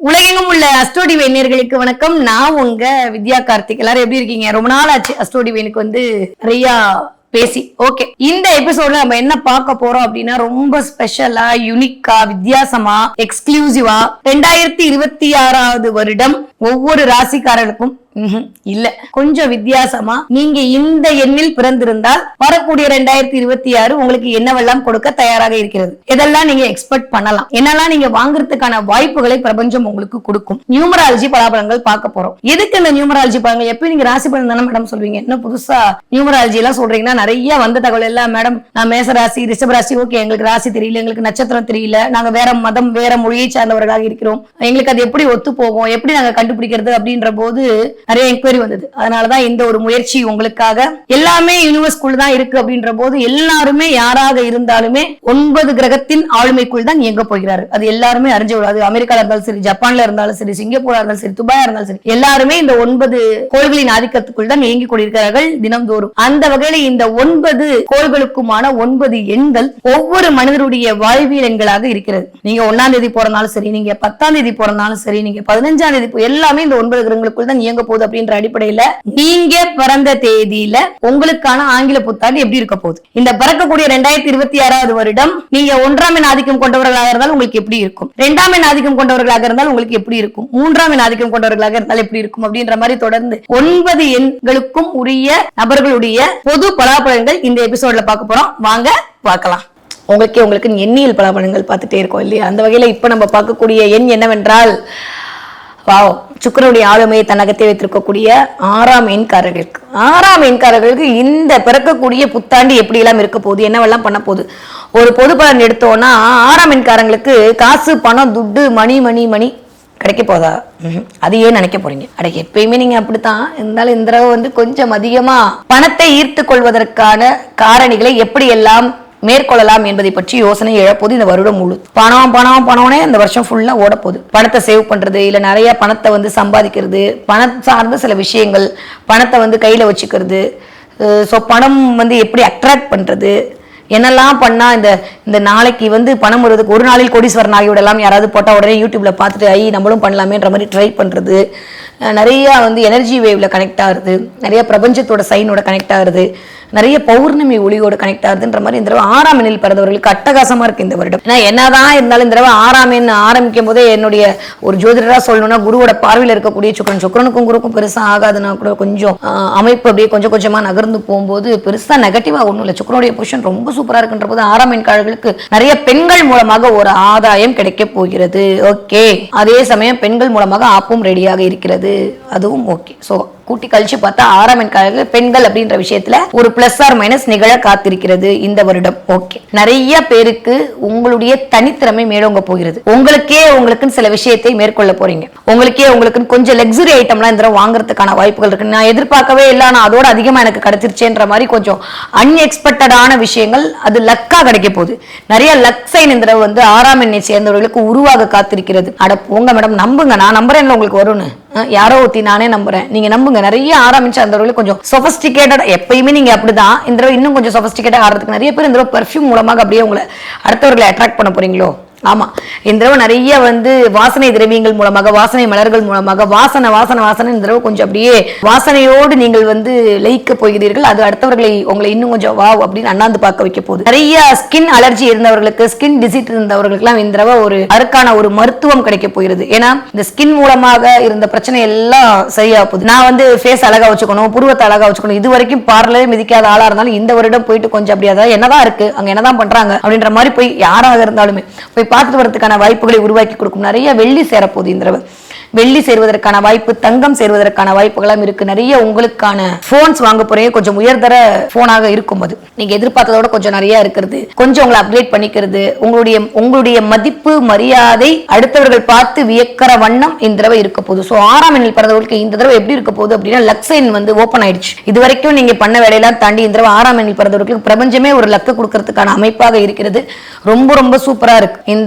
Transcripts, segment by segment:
உலகெங்கும் உள்ள அஸ்ட்ரோடிவை நேயர்களுக்கு வணக்கம். நான் உங்க வித்யா கார்த்திக். எல்லாரும் எப்படி இருக்கீங்க? ரொம்ப நாள் ஆச்சு அஸ்ட்ரோடிவைனுக்கு நிறைய பேசி. ஓகே, இந்த எபிசோட்ல நம்ம என்ன பார்க்க போறோம் அப்படின்னா, ரொம்ப ஸ்பெஷலா, யூனிக்கா, வித்தியாசமா, எக்ஸ்க்ளூசிவா 2026 வருடம் ஒவ்வொரு ராசிக்காரர்களுக்கும் இல்ல கொஞ்சம் வித்தியாசமா நீங்க இந்த எண்ணில் பிறந்திருந்தால் வரக்கூடிய 2026 உங்களுக்கு என்னவெல்லாம் கொடுக்க தயாராக இருக்கிறது, இதெல்லாம் நீங்க எக்ஸ்பெக்ட் பண்ணலாம், என்னெல்லாம் நீங்க வாங்குறதுக்கான வாய்ப்புகளை பிரபஞ்சம் உங்களுக்கு கொடுக்கும். நியூமராலஜி பலாபலங்கள் பார்க்க போறோம். எதுக்கு இந்த நியூமராலஜி பலன்கள்? எப்பயும் நீங்க ராசி பலன் தானே மேடம் சொல்வீங்க, என்ன புதுசா நியூமராலஜி எல்லாம் சொல்றீங்கன்னா, நிறைய வந்த தகவல் எல்லாம் மேடம் நான் மேச ராசி, ரிஷப ராசி, ஓகே எங்களுக்கு ராசி தெரியல, எங்களுக்கு நட்சத்திரம் தெரியல, நாங்க வேற மதம் வேற மொழியை சார்ந்தவர்களாக இருக்கிறோம், எங்களுக்கு அது எப்படி ஒத்து போகும், எப்படி நாங்க கண்டுபிடிக்கிறது அப்படின்ற போது நிறைய என்கொயரி வந்தது. அதனாலதான் இந்த ஒரு முயற்சி உங்களுக்காக. எல்லாமே யூனிவர்ஸ்குள் தான் இருக்கு அப்படின்ற போது எல்லாருமே யாராக இருந்தாலுமே 9 கிரகத்தின் ஆளுமைக்குள் தான் இயங்க போகிறார்கள். அது எல்லாருமே அறிஞ்சு விடாது. அமெரிக்கால இருந்தாலும் சரி, ஜப்பான்ல இருந்தாலும் சரி, சிங்கப்பூரா இருந்தாலும் சரி, துபாயா இருந்தாலும் சரி, எல்லாருமே இந்த 9 கோள்களின் ஆதிக்கத்துக்குள் தான் இயங்கிக் கொண்டிருக்கிறார்கள் தினம்தோறும். அந்த வகையில இந்த 9 கோள்களுக்குமான 9 எண்கள் ஒவ்வொரு மனிதருடைய வாழ்வியல் எண்களாக இருக்கிறது. நீங்க 1ஆம் தேதி போறனாலும் சரி, நீங்க 10ஆம் தேதி போறனாலும் சரி, நீங்க 15ஆம் தேதி எல்லாமே இந்த 9 கிரகங்களுக்குள் தான் இயங்க போகுது. அப்படின்ற அடிப்படையில நீங்க பிறந்த தேதியில உங்களுக்கான ஆங்கில புத்தாண்டு எப்படி இருக்க போகுது, இந்த பிறக்கக்கூடிய 2026 வருடம் நீங்க 1ஆம் எண் ஆதிக்கம் கொண்டவர்களாக இருந்தால் உங்களுக்கு எப்படி இருக்கும், 2ஆம் எண் ஆதிக்கம் கொண்டவர்களாக இருந்தால் உங்களுக்கு எப்படி இருக்கும், 3ஆம் எண் ஆதிக்கம் கொண்டவர்களாக இருந்தால் எப்படி இருக்கும் அப்படின்ற மாதிரி தொடர்ந்து 9 எண்களுக்கும் உரிய நபர்களுடைய பொது பலாபலன்கள் இந்த எபிசோட்ல பார்க்க போறோம். வாங்க பார்க்கலாம். உங்களுக்கு எண்ணியல் பலாபலன்கள் பார்த்துட்டே இருக்கோம் இல்லையா? அந்த வகையில இப்ப நம்ம பார்க்கக்கூடிய எண் என்னவென்றால், சுக்கிரனுடைய ஆளுமையை தன்னகத்தை வைத்திருக்கக்கூடிய 6ஆம் எண்காரர்களுக்கு, 6ஆம் எண்காரர்களுக்கு இந்த பிறக்கக்கூடிய புத்தாண்டு எப்படி எல்லாம் இருக்க போகுது, என்னவெல்லாம் பண்ண போகுது. ஒரு பொது பலன் எடுத்தோம்னா 6ஆம் எண்காரங்களுக்கு காசு, பணம், துட்டு, மணி மணி மணி கிடைக்க போதா? அது ஏன் நினைக்க போறீங்க? அட எப்பயுமே நீங்க அப்படித்தான் இருந்தாலும் இந்த தடவை கொஞ்சம் அதிகமா பணத்தை ஈர்த்து கொள்வதற்கான காரணிகளை எப்படி எல்லாம் மேற்கொள்ளலாம் என்பதை பற்றி யோசனை எழப்போது. இந்த வருடம் முழு பணம்னே இந்த வருஷம் ஃபுல்லா ஓட போகுது. பணத்தை சேவ் பண்றது, இல்ல நிறைய பணத்தை சம்பாதிக்கிறது, பணம் சார்ந்த சில விஷயங்கள், பணத்தை கையில வச்சுக்கிறது, ஸோ பணம் எப்படி அட்ராக்ட் பண்றது, என்னெல்லாம் பண்ணா இந்த நாளைக்கு பணம் வருவதுக்கு ஒரு நாளில் கோடீஸ்வரன் ஆகிவிடலாம் யாராவது போட்டா உடனே யூடியூப்ல பார்த்துட்டு நம்மளும் பண்ணலாமேன்ற மாதிரி ட்ரை பண்றது, நிறைய எனர்ஜி வேவ்ல கனெக்ட் ஆகுது, நிறைய பிரபஞ்சத்தோட சைனோட கனெக்ட் ஆகுது, நிறைய பௌர்ணமி ஒளியோட கனெக்ட் ஆகுதுன்ற மாதிரி இந்த தடவை 6ஆம் எண்ணில் பிறந்தவர்களுக்கு அட்டகாசமா இருக்கு இந்த வருடம். ஏன்னா என்னதான் இருந்தாலும் இந்த தடவை 6ஆம் எண் ஆரம்பிக்கும் போதே என்னுடைய ஒரு ஜோதிடரா சொல்லணும்னா, குருவோட பார்வையில் இருக்கக்கூடிய சுக்கிரனுக்கும் குருக்கும் பெருசா ஆகாதுன்னா கூட கொஞ்சம் அமைப்பு அப்படியே கொஞ்சம் கொஞ்சமா நகர்ந்து போகும்போது பெருசா நெகட்டிவா ஒண்ணும் இல்லை. சுக்கிரனுடைய பொசிஷன் ரொம்ப சூப்பரா இருக்குன்ற போது 6ஆம் எண்காரர்களுக்கு நிறைய பெண்கள் மூலமாக ஒரு ஆதாயம் கிடைக்க போகிறது. ஓகே, அதே சமயம் பெண்கள் மூலமாக ஆப்பும் ரெடியாக இருக்கிறது, அதுவும் ஓகே. சோ கூட்டி கழிச்சு பார்த்தா 6ஆம் எண்காரர்கள் பெண்கள் அப்படின்ற விஷயத்துல ஒரு பிளஸ் ஆர் மைனஸ் நிகழ காத்திருக்கிறது இந்த வருடம். ஓகே, நிறைய பேருக்கு உங்களுடைய தனித்திறமை மேலோங்க போகிறது. உங்களுக்குன்னு சில விஷயத்தை மேற்கொள்ள போறீங்க. உங்களுக்கு கொஞ்சம் லக்ஸுரி ஐட்டம்லாம் இந்த தடவை வாங்குறதுக்கான வாய்ப்புகள் இருக்கு. நான் எதிர்பார்க்கவே இல்லை, நான் அதோட அதிகமா எனக்கு கிடைச்சிருச்சேன்ற மாதிரி கொஞ்சம் அன்எக்ஸ்பெக்டடான விஷயங்கள் அது லக்கா கிடைக்க போகுது. நிறைய லக் சைன் இந்த தடவை 6ஆம் எண்ணை சேர்ந்தவர்களுக்கு உருவாக காத்திருக்கிறது. அட போங்க மேடம், நம்புங்க, நான் நம்புறேன் உங்களுக்கு வரும்னு. யாரோ ஒத்தி நானே நம்புறேன், நீங்க நம்புங்க. நிறைய ஆரம்பிச்சு அந்த கொஞ்சம் சொபிஸ்டிகேட்டட், எப்பயுமே நீங்க அப்படிதான், இந்த தடவை இன்னும் கொஞ்சம் சொபிஸ்டிகேட்டட் ஆகிறதுக்கு நிறைய பேர் இந்த தடவை பெர்ஃப்யூம் மூலமாக அப்படியே உங்களை அடுத்தவர்களை அட்ராக்ட் பண்ண போறீங்களோ? ஆமா, இந்த தடவை நிறைய வாசனை திரவியங்கள் மூலமாக, வாசனை மலர்கள் மூலமாக, வாசனை இந்த தடவை கொஞ்சம் அப்படியே வாசனையோடு நீங்கள் லயிக்க போகிறீர்கள். அது அடுத்தவர்களை உங்களை இன்னும் கொஞ்சம் வா அப்படின்னு அண்ணாந்து பார்க்க வைக்க போகுது. நிறைய ஸ்கின் அலர்ஜி இருந்தவர்களுக்கு, ஸ்கின் டிசீஸ் இருந்தவர்களுக்கு எல்லாம் இந்த தடவை அதற்கான ஒரு மருத்துவம் கிடைக்க போகிறது. ஏன்னா இந்த ஸ்கின் மூலமாக இருந்த பிரச்சனை எல்லாம் சரியா போகுது. நான் ஃபேஸ் அழகா வச்சுக்கணும், புருவத்தை அழகா வச்சுக்கணும், இது வரைக்கும் பார்லரே மிதிக்காத ஆளா இருந்தாலும் இந்த வருடம் போயிட்டு கொஞ்சம் அப்படியே அதாவது என்னதான் இருக்கு அங்க என்னதான் பண்றாங்க அப்படின்ற மாதிரி போய் யாராக இருந்தாலுமே போய் பார்த்துட்டு வரதுக்கான வாய்ப்புகளை உருவாக்கி கொடுக்கும். நிறைய வெள்ளி சேரப்போகுது இந்த தடவை. வெள்ளி சேர்வதற்கான வாய்ப்பு, தங்கம் சேர்வதற்கான வாய்ப்புகளும் இருக்கு. நிறைய உங்களுக்கான போன்ஸ் வாங்க போறீங்க, கொஞ்சம் உயர்தர போனாக இருக்கும். அது நீங்க எதிர்பார்த்ததோட கொஞ்சம் நிறைய இருக்கிறது, கொஞ்சம் உங்களை அப்கிரேட் பண்ணிக்கிறது, உங்களுடைய மதிப்பு மரியாதை அடுத்தவர்கள் பார்த்து வியக்கிற வண்ணம் இந்த தடவை இருக்க போகுது. ஸோ 6ஆம் எண்ணில் பிறந்தவர்களுக்கு இந்த தடவை எப்படி இருக்க போகுது அப்படின்னா, லக்ஸைன் ஓப்பன் ஆயிடுச்சு. இது வரைக்கும் நீங்க பண்ண வேலையெல்லாம் தாண்டி இந்த தடவை 6ஆம் எண்ணில் பிறந்தவர்களுக்கு பிரபஞ்சமே ஒரு லக்க கொடுக்கறதுக்கான அமைப்பாக இருக்கிறது. ரொம்ப ரொம்ப சூப்பரா இருக்கு.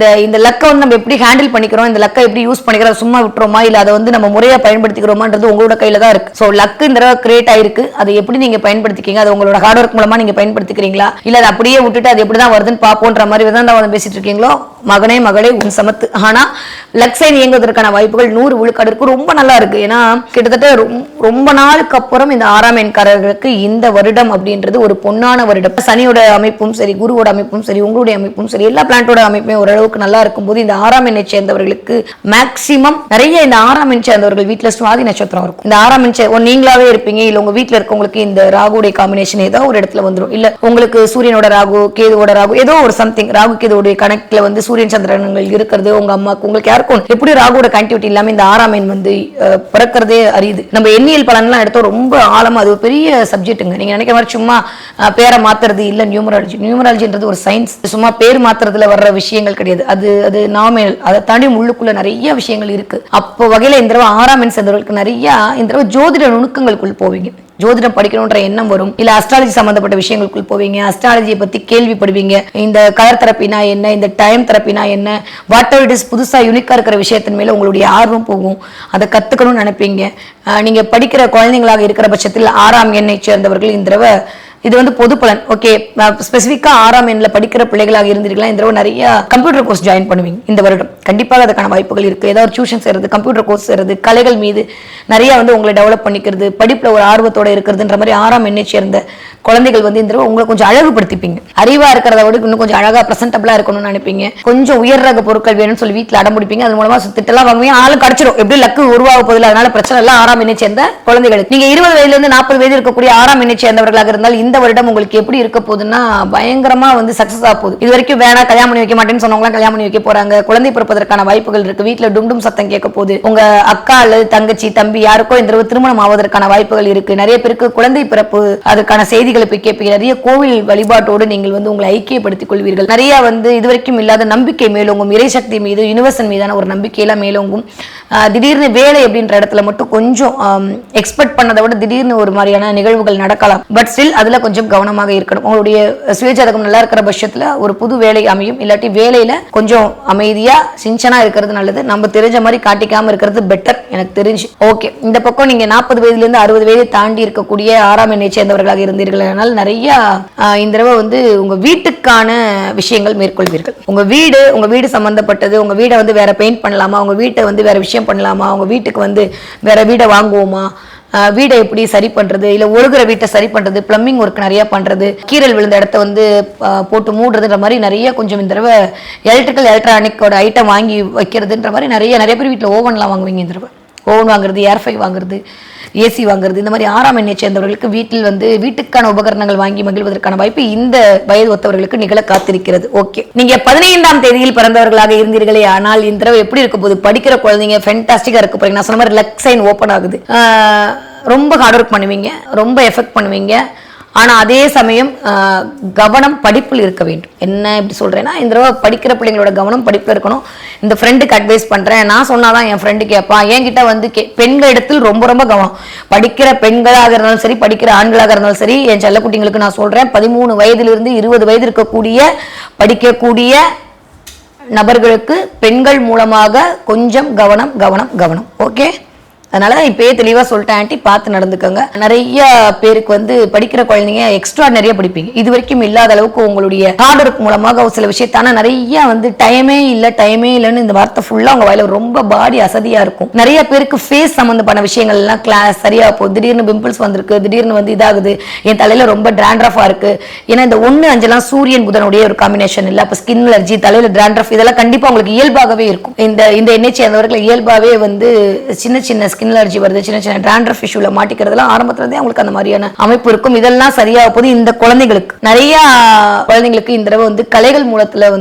இந்த லக்கை நம்ம எப்படி ஹேண்டில் பண்ணிக்கிறோம், இந்த லக்கை எப்படி யூஸ் பண்ணிக்கிறோம், சும்மா விட்டுறோமா இல்ல அதை நம்ம முறையா பயன்படுத்திக்கிறோமான்றது உங்களோட கையில தான் இருக்கு. சோ லக் இந்த தடவை கிரியேட் ஆயிருக்கு. அதை எப்படி நீங்க பயன்படுத்திக்கீங்க, அது உங்களோட ஹார்ட் ஒர்க் மூலமா நீங்க பயன்படுத்திக்கிறீங்களா இல்ல அதை அப்படியே விட்டுட்டு அது எப்படிதான் வருதுன்னு பாப்போன்ற மாதிரி தான் பேசிட்டு இருக்கீங்களோ மகனே மகளே உன் சமத்து. ஆனா லக்ஸைன் இயங்குவதற்கான வாய்ப்புகள் 100 விழுக்காடு இருக்கு. ரொம்ப நல்லா இருக்கு. ஏன்னா கிட்டத்தட்ட ரொம்ப நாளுக்கு அப்புறம் இந்த 6ஆம் எண்காரர்களுக்கு இந்த வருடம் அப்படின்றது ஒரு பொன்னான வருடம். சனியோட அமைப்பும் சரி, குருவோட அமைப்பும் சரி, உங்களுடைய அமைப்பும் சரி, எல்லா பிளானட்டோட அமைப்புமே ஓரளவுக்கு நல்லா இருக்கும் போது இந்த 6ஆம் எண்ணை சேர்ந்தவர்களுக்கு மேக்சிமம் நிறைய இந்த 6ஆம் எண் சேர்ந்தவர்கள் வீட்டுல சுவாதி நட்சத்திரம் இருக்கும். இந்த 6ஆம் எண் நீங்களாவே இருப்பீங்க, இல்ல உங்க வீட்டுல இருக்கவங்களுக்கு இந்த ராகுடைய காம்பினேஷன் ஏதோ ஒரு இடத்துல வந்துடும். இல்ல உங்களுக்கு சூரியனோட ராகு, கேதுவோட ராகு, ஏதோ ஒரு சம்திங் ராகு கேதுவோட கணக்குல வந்து சூரியன் சந்திரன்கள் இருக்கிறது உங்க அம்மாக்கு உங்களுக்கு யாருக்கும் எப்படி ராகுவோட கண்டிவிட்டி இல்லாம இந்த 6ஆம் எண் வந்து பிறக்கிறதே அரியுது. நம்ம எண்ணியல் பலன்லாம் எடுத்தோம் ரொம்ப ஆழமா, அது ஒரு பெரிய சப்ஜெக்ட்டுங்க. நீங்க நினைக்கிற மாதிரி சும்மா பேரை மாத்துறது இல்ல. நியூமராலஜின்றது ஒரு சயின்ஸ். சும்மா பேர் மாத்துறதுல வர்ற விஷயங்கள் கிடையாது. அது நாமினல். அதை தாண்டி உள்ளுக்குள்ள நிறைய விஷயங்கள் இருக்கு. அப்போ வகையில இந்த தடவை 6ஆம் எண் சேர்ந்தவர்களுக்கு நிறைய இந்த தடவை ஜோதிட நுணுக்கங்களுக்குள் போவீங்க. ஜோதிடம் படிக்கணும்ன்ற எண்ணம் வரும். இல்ல அஸ்ட்ராலஜி சம்பந்தப்பட்ட விஷயங்களுக்குள் போவீங்க. அஸ்ட்ராலஜியை பத்தி கேள்விப்படுவீங்க. இந்த கலர் தெரப்பினா என்ன, இந்த டைம் தெரப்பினா என்ன, வாட் எவர் இட் இஸ், புதுசா யூனிக்கா இருக்கிற விஷயத்தின் மேல உங்களுடைய ஆர்வம் போகும். அதை கத்துக்கணும்னு நினைப்பீங்க. நீங்க படிக்கிற குழந்தைங்களாக இருக்கிற பட்சத்தில் 6ஆம் எண்ணை சேர்ந்தவர்கள் இந்த தடவை இது வந்து பொது பலன். ஓகே, ஸ்பெசிஃபிக்கா 6ஆம் எண்ணில் படிக்கிற பிள்ளைகளாக இருந்திருக்கலாம். இந்த தடவை நிறைய கம்ப்யூட்டர் கோர்ஸ் ஜாயின் பண்ணுவீங்க இந்த வருடம். கண்டிப்பாக அதுக்கான வாய்ப்புகள் இருக்கு. ஏதாவது டியூஷன் செய்யறது, கம்ப்யூட்டர் கோர்ஸ் செய்யறது, கலைகள் மீது நிறைய வந்து உங்களை டெவலப் பண்ணிக்கிறது, படிப்புல ஒரு ஆர்வத்தோட இருக்கிறதுன்ற மாதிரி 6ஆம் எண்ணை சேர்ந்த குழந்தைகள் வந்து இந்த உங்களை கொஞ்சம் அழகுபடுத்திப்பீங்க. அறிவா இருக்கிறத விட இன்னும் கொஞ்சம் அழகா பிரசன்டபிளா இருக்கணும்னு நினைப்பீங்க. கொஞ்சம் உயர் ரக பொருட்கள் வேணும்னு சொல்லி வீட்டில் அடம்பிடிப்பீங்க. அது மூலமா திட்டெல்லாம் வாங்குவீங்க. ஆளும் கிடைச்சிடும். எப்படி லக்கு உருவாக போதில்லை. அதனால பிரச்சனை எல்லாம் 6ஆம் எண்ணை சேர்ந்த குழந்தைகளுக்கு. நீங்க 20 வயதுல இருந்து 40 வயது இருக்கக்கூடிய 6ஆம் எண்ணை சேர்ந்தவர்களாக இருந்தால் இந்த வருடம் உங்களுக்கு எப்படி இருக்க போகுதுன்னா பயங்கரமா வந்து சக்சஸ் ஆக போகுது. இது வரைக்கும் வேணா கல்யாணம் பண்ணி வைக்க மாட்டேன்னு சொன்னவங்க கல்யாணம் பண்ணி வைக்க போறாங்க. குழந்தை பிறப்பதற்கான வாய்ப்புகள் இருக்கு. வீட்டுல டும் சத்தம் கேட்க போகுது. உங்க அக்கா அல்லது தங்கச்சி தம்பி யாருக்கோ இந்த திருமணம் ஆவதற்கான வாய்ப்புகள் இருக்கு. நிறைய பேருக்கு குழந்தை பிறப்பு அதற்கான செய்திகளை போய் கேட்பீங்க. நிறைய கோவில் வழிபாட்டோடு நீங்கள் வந்து உங்களை ஐக்கியப்படுத்திக் கொள்வீர்கள். நிறைய வந்து இதுவரைக்கும் இல்லாத நம்பிக்கை மேலோங்கும். இறைசக்தி மீது, யூனிவர்சல் மீதான ஒரு நம்பிக்கையெல்லாம் மேலோங்கும். திடீர்னு வேலை அப்படின்ற இடத்துல மட்டும் கொஞ்சம் எக்ஸ்பெக்ட் பண்ணதை விட திடீர்னு ஒரு மாதிரியான நிகழ்வுகள் நடக்கலாம். பட் ஸ்டில் அதுல கொஞ்சம் கவனமாக இருக்கணும். உங்களுடைய சுயஜாதகம் நல்லா இருக்கிற பட்சத்துல ஒரு புது வேலை அமையும். இல்லாட்டி வேலையில கொஞ்சம் அமைதியா சிஞ்சனா இருக்கிறது நல்லது. நம்ம தெரிஞ்ச மாதிரி காட்டிக்காம இருக்கிறது பெட்டர் எனக்கு தெரிஞ்சு. ஓகே, இந்த பக்கம் நீங்க 40 வயதுல இருந்து 60 வயதை தாண்டி இருக்கக்கூடிய 6ஆம் எண்ணை சேர்ந்தவர்களாக இருந்தீர்கள். அதனால் நிறைய இந்த தடவை வந்து உங்க வீட்டுக்கான விஷயங்கள் மேற்கொள்வீர்கள். உங்க வீடு சம்பந்தப்பட்டது. உங்க வீடை வந்து வேற பெயிண்ட் பண்ணலாமா, உங்க வீட்டை வந்து வேற விஷயம் பண்ணலாமா, உங்க வீட்டுக்கு வந்து வேற வீடை வாங்குவோமா, வீடை எப்படி சரி பண்றது, இல்ல ஒழுகுற வீட்டை சரி பண்றது, பிளம்பிங் ஒர்க் நிறைய பண்றது, கீரல் விழுந்த இடத்த வந்து போட்டு மூடுறதுன்ற மாதிரி நிறைய கொஞ்சம் இந்த தடவை எலக்ட்ரானிக்கோட ஐட்டம் வாங்கி வைக்கிறதுன்ற மாதிரி நிறைய பேர் வீட்டில் ஓவன்லாம் வாங்குவீங்க. இந்த தடவை ஓவன் வாங்குறது, ஏர்ஃபை வாங்குறது, ஏசி வாங்குறது, இந்த மாதிரி 6ஆம் எண்ணை சேர்ந்தவர்களுக்கு வீட்டில் வந்து வீட்டுக்கான உபகரணங்கள் வாங்கி மகிழ்வதற்கான வாய்ப்பு இந்த வயது ஒத்தவர்களுக்கு நிகழ காத்திருக்கிறது. ஓகே, நீங்க 15ஆம் தேதியில் பிறந்தவர்களாக இருந்தீர்களே, ஆனால் இந்த தடவை எப்படி இருக்க போது? படிக்கிற குழந்தைங்க ஃபென்டாஸ்டிக்கா இருக்க போறீங்க. நான் சொன்ன மாதிரி லக் சைன் ஓப்பன் ஆகுது. ரொம்ப ஹார்ட் ஒர்க் பண்ணுவீங்க, ரொம்ப எஃபெக்ட் பண்ணுவீங்க. ஆனா அதே சமயம் கவனம் படிப்பில் இருக்க வேண்டும். என்ன இப்படி சொல்றேன்னா, இந்த தடவை படிக்கிற பிள்ளைங்களோட கவனம் படிப்புல இருக்கணும். இந்த ஃப்ரெண்டுக்கு அட்வைஸ் பண்றேன், நான் சொன்னாதான் என் ஃப்ரெண்டு கேட்பான். என்கிட்ட வந்து பெண்கள் இடத்தில் ரொம்ப ரொம்ப கவனம். படிக்கிற பெண்களாக இருந்தாலும் சரி, படிக்கிற ஆண்களாக இருந்தாலும் சரி, என் செல்லக்குட்டிங்களுக்கு நான் சொல்றேன், 13 வயதிலிருந்து 20 வயது இருக்கக்கூடிய படிக்கக்கூடிய நபர்களுக்கு பெண்கள் மூலமாக கொஞ்சம் கவனம் கவனம் கவனம். ஓகே, அதனால இப்பயே தெளிவா சொல்லிட்டேன் ஆண்டி, பார்த்து நடந்துக்கோங்க. நிறைய பேருக்கு வந்து படிக்கிற குழந்தைங்க எக்ஸ்ட்ரா நிறைய படிப்பீங்க. இது வரைக்கும் இல்லாத அளவுக்கு உங்களுடைய ஹார்ட் ஒர்க் மூலமாக ஒரு சில விஷயத்தான நிறைய வந்து டைமே இல்லைன்னு இந்த வார்த்தை ஃபுல்லா உங்க வாயில ரொம்ப பாடி அசதியா இருக்கும். நிறைய பேருக்கு ஃபேஸ் சம்பந்தப்பட்ட விஷயங்கள் எல்லாம் கிளாஸ் சரியா போகுது. திடீர்னு பிம்பிள்ஸ் வந்திருக்கு, திடீர்னு வந்து இதாகுது, என் தலையில ரொம்ப டிராண்ட்ரஃபா இருக்கு. ஏன்னா இந்த 1, 5 சூரியன் புதனுடைய ஒரு காம்பினேஷன் இல்ல. அப்ப ஸ்கின் அலர்ஜி, தலையில டிராண்ட்ரஃப் இதெல்லாம் கண்டிப்பா உங்களுக்கு இயல்பாகவே இருக்கும். இந்த எண்ணெய் சேர்ந்தவர்கள் இயல்பாவே வந்து சின்ன சின்ன ஸ்கின் அலர்ஜி வருது, சின்ன சின்ன டிராண்ட்ரஃப் இஷ்யூல மாட்டிக்கிறதுலாம் ஆரம்பத்துல இருந்தே அவங்களுக்கு அந்த மாதிரியான அமைப்பு இருக்கும். இதெல்லாம் சரியாக போது. இந்த குழந்தைகளுக்கு நிறைய குழந்தைங்களுக்கு இந்த தடவை வந்து கலைகள் மூலத்துல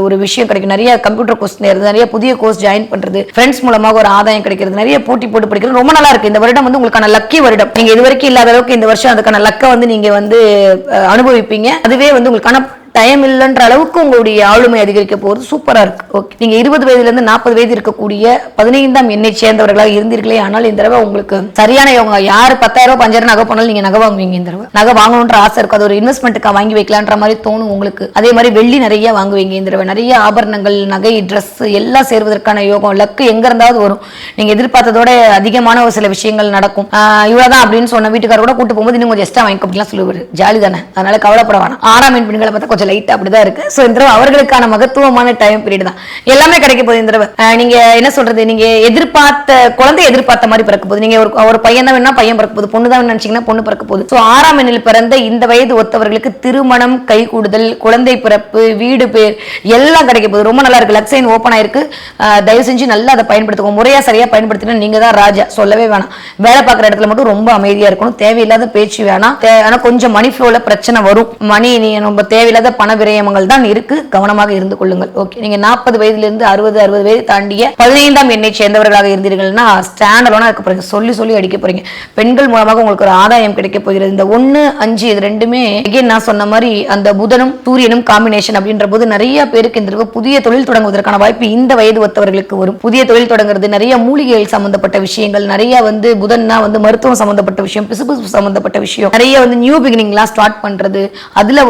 ஒரு விஷயம் கிடைக்கும். நிறைய கம்ப்யூட்டர் கோர்ஸ், நிறைய புதிய கோர்ஸ் ஜாயின் பண்றது, ஃப்ரெண்ட்ஸ் மூலமாக ஒரு ஆதாயம் கிடைக்கிறது, நிறைய போட்டி போட்டு படிக்கிறது ரொம்ப நல்லா இருக்கு. இந்த வருடம் வந்து உங்களுக்கான லக்கி வருடம். நீங்க இது வரைக்கும் இல்லாத அளவுக்கு இந்த வருஷம் அதுக்கான லக்கை வந்து நீங்க வந்து அனுபவிப்பீங்க. அதுவே வந்து உங்களுக்கான டைம் இல்லைன்ற அளவுக்கு உங்களுடைய ஆளுமை அதிகரிக்க போகிறது சூப்பரா இருக்கு. ஓகே, நீங்க 20 வயதுல இருந்து 40 வயது இருக்கக்கூடிய 15ஆம் எண்ணை சேர்ந்தவர்களாக இருந்தீர்களே, ஆனால் இந்த தடவை உங்களுக்கு சரியான யோகம். யாரு 10,000 5,000 நகை பண்ணாலும் நீங்க நகை வாங்குவீங்க. இந்த தடவை நகை வாங்கணுன்ற ஆசை இருக்கும். அது ஒரு இன்வெஸ்ட்மெண்ட்டுக்கா வாங்கி வைக்கலான்ற மாதிரி தோணும் உங்களுக்கு. அதே மாதிரி வெள்ளி நிறைய வாங்குவீங்க. இந்த தடவை நிறைய ஆபரணங்கள், நகை, ட்ரெஸ் எல்லாம் சேர்வதற்கான யோகம், லக்கு எங்க இருந்தாவது வரும். நீங்க எதிர்பார்த்ததோட அதிகமான ஒரு சில விஷயங்கள் நடக்கும். இவ்வளவுதான் அப்படின்னு சொன்ன வீட்டுக்கார கூட கூட்டு போகும்போது இன்னும் கொஞ்சம் எக்ஸ்ட்ரா வாங்கி அப்படிலாம் சொல்லுவாரு. ஜாலி தானே, அதனால கவலைப்பட வேணாம். 6ஆம் எண் பெண்களை பார்த்தா கொஞ்சம் கொஞ்சம் லைட்டா அப்படிதான் இருக்கு. சோ இந்த தடவை அவர்களுக்கான மகத்துவமான டைம் பீரியட் தான் எல்லாமே கிடைக்க போகுது இந்த தடவை. நீங்க என்ன சொல்றது, நீங்க எதிர்பார்த்த குழந்தை எதிர்பார்த்த மாதிரி பிறக்க போகுது. நீங்க ஒரு பையன் தான் வேணா பையன் பிறக்க போகுது, பொண்ணு தான் நினைச்சீங்கன்னா பொண்ணு பிறக்க போகுது. சோ 6ஆம் எண்ணில் பிறந்த இந்த வயது ஒத்தவர்களுக்கு திருமணம், கைகூடுதல், குழந்தை பிறப்பு, வீடு பேர் எல்லாம் கிடைக்க போகுது. ரொம்ப நல்லா இருக்கு. லக்ஸைன் ஓபன் ஆயிருக்கு. தயவு செஞ்சு நல்லா அதை பயன்படுத்துவோம். முறையா சரியா பயன்படுத்தினா நீங்க தான் ராஜா, சொல்லவே வேணாம். வேலை பார்க்குற இடத்துல மட்டும் ரொம்ப அமைதியா இருக்கணும். தேவையில்லாத பேச்சு வேணாம். ஆனா கொஞ்சம் மணி ஃப்ளோல பிரச்சனை வரும். மணி ரொம்ப தேவையில்லாத பண விரயங்கள் தான் இருக்கு, கவனமாக இருந்து கொள்ளுங்கள். ஓகே, நீங்க 40 வயதிலிருந்து 60 வயது தாண்டிய 15ஆம் எண்ணை சேர்ந்தவர்களாக இருந்தீர்கள்னா ஸ்டாண்ட் அலோனா இருக்க போறீங்க. சொல்லி அடிக்க போறீங்க. பெண்கள் மூலமாக உங்களுக்கு ஒரு ஆதாயம் கிடைக்க போகிறது. இந்த 1, 5 இது ரெண்டுமே நான் சொன்ன மாதிரி அந்த புதனும் சூரியனும் காம்பினேஷன் அப்படின்ற போது நிறைய பேருக்கு இந்த புதிய தொழில் தொடங்குவதற்கான வாய்ப்பு இந்த வயது ஒத்தவர்களுக்கு வரும். புதிய தொழில் தொடங்குறது, நிறைய மூலிகைகள் சம்பந்தப்பட்ட விஷயங்கள், நிறைய புதன்னா மருத்துவம் சம்பந்தப்பட்ட விஷயம், பிசுபிசு சம்பந்தப்பட்ட விஷயம், நிறைய நியூ பிகினிங்லாம் ஸ்டார்ட் பண்றது, அதுல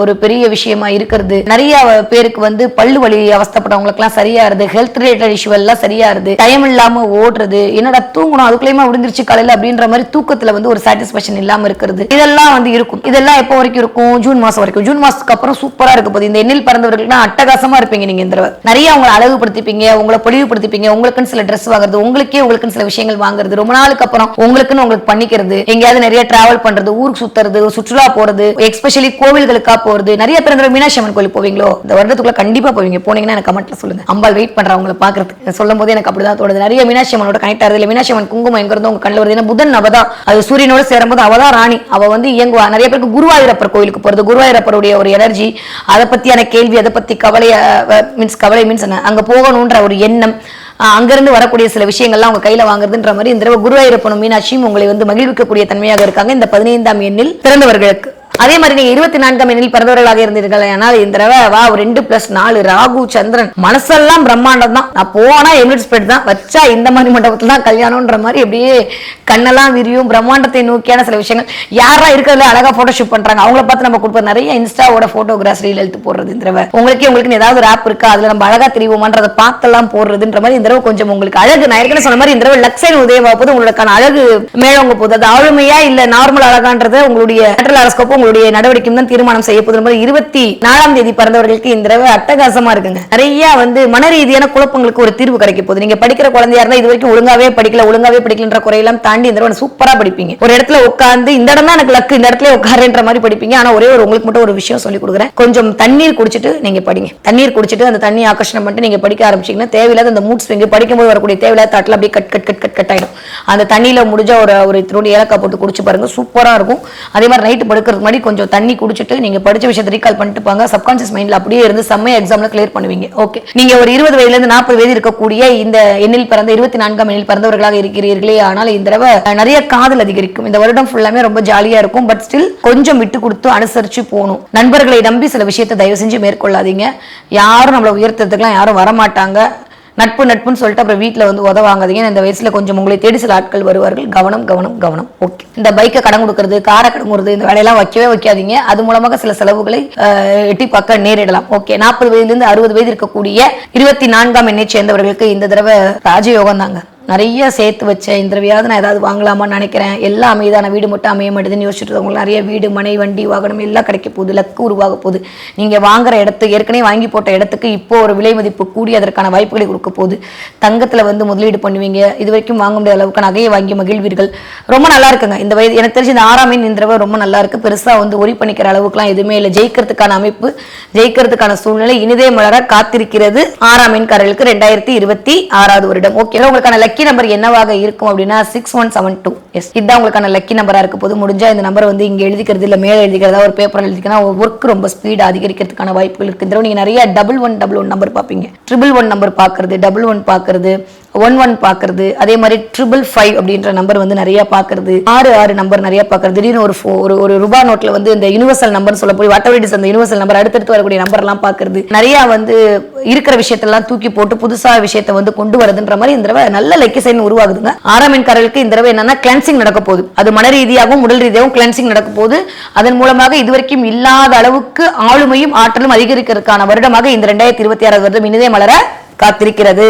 ஒரு பெரிய விஷயமா இருக்கிறது. நிறைய பேருக்கு பல்லு வலி அவஸ்தப்பட்டவங்களுக்கு எல்லாம் சரியாருது, ஹெல்த் ரிலேட்டட் இஷ்யூ எல்லாம் சரியாருது, டைம் இல்லாம ஓடுறது, என்னடா தூங்கணும் அதுக்குள்ளேயுமா விழுந்துருச்சு காலையில அப்படின்ற மாதிரி தூக்கத்துல ஒரு சாட்டிஸ்பேக்ஷன் இல்லாம இருக்கிறது, இதெல்லாம் இருக்கும். இதெல்லாம் எப்போ வரைக்கும் இருக்கும்? ஜூன் மாசம் வரைக்கும். ஜூன் மாசத்துக்கு அப்புறம் சூப்பரா இருக்க போகுது. இந்த எண்ணில் பிறந்தவர்களுக்கு அட்டகாசமா இருப்பீங்க. நீங்க இந்த நிறைய உங்களை அழகுபடுத்திப்பீங்க, உங்களை பொலிவுபடுத்திப்பீங்க, உங்களுக்குன்னு சில ட்ரெஸ் வாங்குறது, உங்களுக்குன்னு சில விஷயங்கள் வாங்குறது, ரொம்ப நாளுக்கு அப்புறம் உங்களுக்குன்னு உங்களுக்கு பண்ணிக்கிறது, எங்கேயாவது நிறைய டிராவல் பண்றது, ஊருக்கு சுத்துறது, சுற்றுலா போறது, எஸ்பெஷலி கோவில்களுக்கா போறது. நிறைய பேர் மீனாட்சி அம்மன் கோயில் போவீங்களோ? இந்த வருடத்துக்குள்ள கண்டிப்பா போவீங்க. போனீங்கன்னா எனக்கு கமெண்ட்ல சொல்லுங்க. அம்பாள் வெயிட் பண்றா உங்களை பாக்குறதுக்கு. சொல்லும் போது எனக்கு அப்படிதான் தோணுது. நிறைய மீனாட்சி அம்மனோட கனெக்ட் ஆகுது. மீனாட்சி அம்மன் குங்குமம் எங்க இருந்தோ உங்க கண்ணில் வருது. ஏன்னா புதன் அவதான், அது சூரியனோட சேரும்போது அவதான் ராணி. அவ இயங்குவா. நிறைய பேருக்கு குருவாயூரப்பர் கோயிலுக்கு போறது, குருவாயூரப்பருடைய ஒரு எனர்ஜி, அதை பத்தியான கேள்வி, அதை பத்தி கவலை மீன்ஸ் அங்க போகணும்ன்ற ஒரு எண்ணம், அங்கிருந்து வரக்கூடிய சில விஷயங்கள்லாம் உங்க கையில வாங்குறதுன்ற மாதிரி இந்த குருவாயூரப்பனும் மீனாட்சியும் உங்களை மகிழ்விக்கக்கூடிய தன்மையாக இருக்காங்க இந்த 15ஆம் எண்ணில் பிறந்தவர்களுக்கு. அதே மாதிரி நீங்க 24ஆம் எண்ணில் பிறந்தவர்களாக இருந்தீர்கள். ஆனால் இந்த தடவை 2+4 ராகு சந்திரன், மனசெல்லாம் பிரம்மாண்டம் தான். நான் போனா எமிரேட்ஸ் ஸ்பெட் தான் வச்சா இந்த மாதிரி மண்டபத்துல தான் கல்யாணம்ன்ற மாதிரி அப்படியே கண்ணெல்லாம் விரியும். பிரம்மாண்டத்தை நோக்கியான சில விஷயங்கள். யாரா இருக்கிறதுல அழகா போட்டோ ஷூட் பண்றாங்க அவங்கள பார்த்து நம்ம கொடுப்போம். நிறைய இன்ஸ்டாவோட போட்டோகிராஃப் ரீல் எடுத்து போடுறது. இந்த தடவை உங்களுக்கு ஏதாவது ஒரு ஆப் இருக்கா, அதுல நம்ம அழகா தெரியுமான்றதை பார்த்தெல்லாம் போடுறதுன்ற மாதிரி இந்த தடவை கொஞ்சம் உங்களுக்கு அழகு. நான் ஏற்கனவே சொன்ன மாதிரி இந்த தடவை லக்ஸைன் உதயமாக போது உங்களுக்கான அழகு மேலவங்க போகுது. அது ஆளுமையா இல்ல நார்மல் அழகான்றது உங்களுடைய உங்களுடைய நடவடிக்கையும் தான் தீர்மானம் செய்ய போது. 24ஆம் தேதி பிறந்தவர்களுக்கு இந்த தடவை அட்டகாசமா இருக்குங்க. நிறைய மன ரீதியான குழப்பங்களுக்கு ஒரு தீர்வு கிடைக்க போகுது. நீங்க படிக்கிற குழந்தையா இருந்தா இது வரைக்கும் ஒழுங்காவே படிக்கலன்ற குறையெல்லாம் தாண்டி இந்த தடவை சூப்பரா படிப்பீங்க. ஒரு இடத்துல உட்கார்ந்து இந்த இடம் தான் எனக்கு லக்கு, இந்த இடத்துல உட்காருன்ற மாதிரி படிப்பீங்க. ஆனா ஒரே உங்களுக்கு மட்டும் ஒரு விஷயம் சொல்லி கொடுக்குறேன். கொஞ்சம் தண்ணீர் குடிச்சிட்டு நீங்க படிங்க. தண்ணீர் குடிச்சிட்டு அந்த தண்ணி ஆகர்ஷணம் பண்ணிட்டு நீங்க படிக்க ஆரம்பிச்சீங்கன்னா தேவையில்லாத அந்த மூட் ஸ்விங், படிக்கும்போது வரக்கூடிய தேவையில்லாத தாட்ல அப்படியே கட் ஆயிடும். அந்த தண்ணியில முடிஞ்ச ஒரு ஏலக்காய் போட்டு குடிச்சு பாருங்க, சூப்பரா இருக்கும். அதே மாதிரி நைட்டு படுக்கிறதுக்கு முன்னாடி கொஞ்சம் தண்ணி குடிச்சிட்டு நீங்க படிச்ச விஷயத்தை ரீகால் பண்ணிட்டு பாங்க. சப்கான்ஷியஸ் மைண்ட்ல அப்படியே இருந்து செம்ம எக்ஸாம்ல கிளியர் பண்ணுவீங்க. ஓகே, நீங்க ஒரு 20 வயதுல இருந்து 40 வயது இருக்கக்கூடிய இந்த எண்ணில் பிறந்த 24ஆம் எண்ணில் பிறந்தவர்களாக இருக்கிறீர்களே, ஆனால் இந்த தடவை நிறைய காதல் அதிகரிக்கும். இந்த வருடம் ஃபுல்லாமே ரொம்ப ஜாலியா இருக்கும். பட் ஸ்டில் கொஞ்சம் விட்டு கொடுத்து அனுசரிச்சு போகணும். நண்பர்களை நம்பி சில விஷயத்தை தயவு செஞ்சு மேற்கொள்ளாதீங்க. யாரும் நம்மளை உயர்த்ததுக்கெல்லாம் யாரும் வரமாட்டாங்க. நட்புன்னு சொல்லிட்டு அப்புறம் வீட்டில் உதவாங்காதீங்க. இந்த வயசுல கொஞ்சம் உங்களை தேடி சில ஆட்கள் வருவார்கள். கவனம். ஓகே, இந்த பைக்கை கடன் கொடுக்கறது, காரை கடன் கொடுக்கறது, இந்த வேலையெல்லாம் வைக்காதீங்க. அது மூலமாக சில செலவுகளை எட்டி பார்க்க நேரிடலாம். ஓகே, 40 வயதிலிருந்து 60 வயது இருக்கக்கூடிய 24ஆம் எண்ணை சேர்ந்தவர்களுக்கு இந்த தடவை ராஜயோகம் தாங்க. நிறைய சேர்த்து வச்சேன். இந்த தடவையாவது நான் ஏதாவது வாங்கலாமான்னு நினைக்கிறேன். எல்லாம் அமைதான வீடு மட்டும் அமைய மாட்டேதுன்னு யோசிச்சுட்டு உங்களுக்கு நிறைய வீடு, மனை, வண்டி, வாகனம் எல்லாம் கிடைக்க போகுது. லக்கு உருவாக போகுது. நீங்க வாங்குற இடத்துக்கு, ஏற்கனவே வாங்கி போட்ட இடத்துக்கு இப்போ ஒரு விலை மதிப்பு கூடி அதற்கான வாய்ப்புகளை கொடுக்க போகுது. தங்கத்துல முதலீடு பண்ணுவீங்க. இது வரைக்கும் வாங்க முடியாத அளவுக்கு நகையை வாங்கி மகிழ்வீர்கள். ரொம்ப நல்லா இருக்குங்க இந்த வயது. எனக்கு தெரிஞ்சு இந்த 6ஆம் எண் இந்த தடவை ரொம்ப நல்லா இருக்கு. பெருசா ஒரி பண்ணிக்கிற அளவுக்குலாம் எதுவுமே இல்லை. ஜெயிக்கிறதுக்கான அமைப்பு, ஜெயிக்கிறதுக்கான சூழ்நிலை இனிதே மலர காத்திருக்கிறது 6ஆம் எண்காரர்களுக்கு 2026 வருடம். ஓகே, உங்களுக்கான லக்கி நம்பர் என்னவாக இருக்கும் அப்படின்னா 6172. எஸ், இதுதான் உங்களுக்கான லக்கி நம்பரா இருக்க போது. முடிஞ்சா இந்த நம்பர் இங்க எழுதிக்கிறது இல்ல மேல எழுதிக்கிறதா ஒரு பேப்பர் எழுதிக்கணும். ஒர்க் ரொம்ப ஸ்பீட் அதிகரிக்கிறதுக்கான வாய்ப்புகள் இருக்கு. இந்த நீங்க நிறைய 1111 நம்பர் பாப்பீங்க. 111 நம்பர் பாக்குறது, 11 பாக்குறது, 11 பாக்குறது, அதே மாதிரி 555 அப்படின்ற நம்பர் நிறைய பாக்குறது, 66 நம்பர் நிறைய பாக்குறது. திடீர்னு ஒரு ரூபாய் நோட்ல இந்த யூனிவர்சல் நம்பர் சொல்ல போய் வாட் எவர் இட் இஸ் அந்த யூனிவர்சல் நம்பர் அடுத்தடுத்து வரக்கூடிய நம்பர் எல்லாம் பாக்குறது. நிறைய இருக்கிற விஷயத்தெல்லாம் தூக்கி போட்டு புதுசா விஷயத்தை கொண்டு வரதுன்ற மாதிரி இந்த தடவை நல்ல லக்கி சைன் உருவாகுதுங்க. 6ஆம் எண்காரர்களுக்கு இந்த தடவை என்னன்னா கிளென்சிங் நடக்க போகுது. அது மன ரீதியாகவும் உடல் ரீதியாகவும் கிளென்சிங் நடக்க போகுது. அதன் மூலமாக இதுவரைக்கும் இல்லாத அளவுக்கு ஆளுமையும் ஆற்றலும் அதிகரிக்கிறதுக்கான வருடமாக இந்த 2026 வருடம் இனிதே மலர காத்திருக்கிறது.